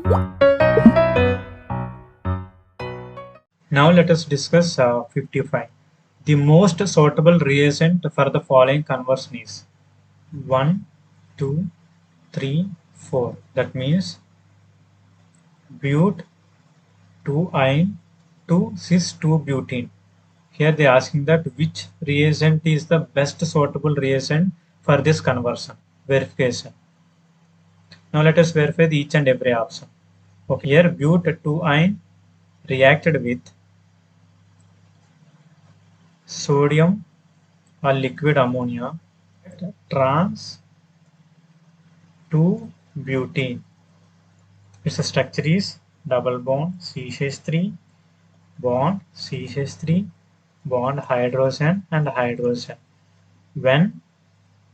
Now let us discuss 55. The most suitable reagent for the following conversion is 1, 2, 3, 4. That means but 2-ine to cis-2-butene. Here they are asking that which reagent is the best suitable reagent for this conversion verification. Now let us verify each and every option. Okay, here but-2-ine reacted with sodium or liquid ammonia trans 2-butene. Its structure is double bond CH3 bond CH3 bond hydrogen and hydrogen. When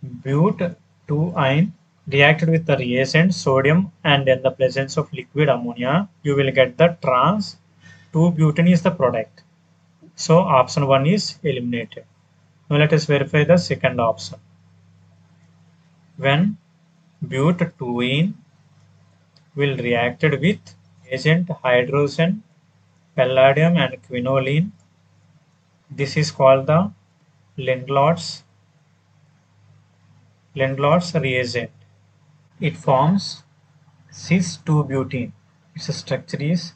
but-2-ine reacted with the reagent sodium and in the presence of liquid ammonia, you will get the trans 2-butene is the product. So option 1 is eliminated. Now let us verify the second option. When but-2-ene will reacted with reagent hydrogen, palladium and quinoline. This is called the Lindlar's reagent. It forms cis-2-butene. Its structure is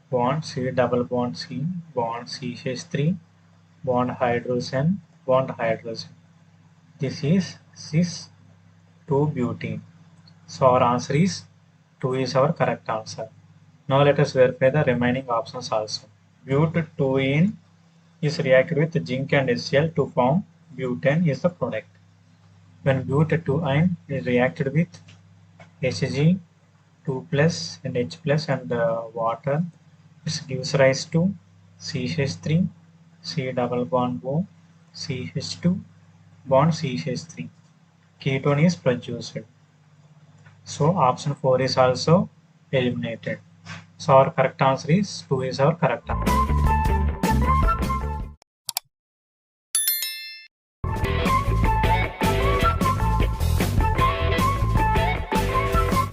bond C double bond C bond CH3 bond hydrogen bond hydrogen. This is cis-2-butene. So our answer is 2 is our correct answer. Now let us verify the remaining options also. But-2-ene is reacted with zinc and Cl to form butane is the product. When but-2-ine is reacted with Hg 2 plus and H plus and water, it gives rise to CH3, C double bond O, CH2 bond CH3. Ketone is produced. So option 4 is also eliminated. So our correct answer is 2 is our correct answer.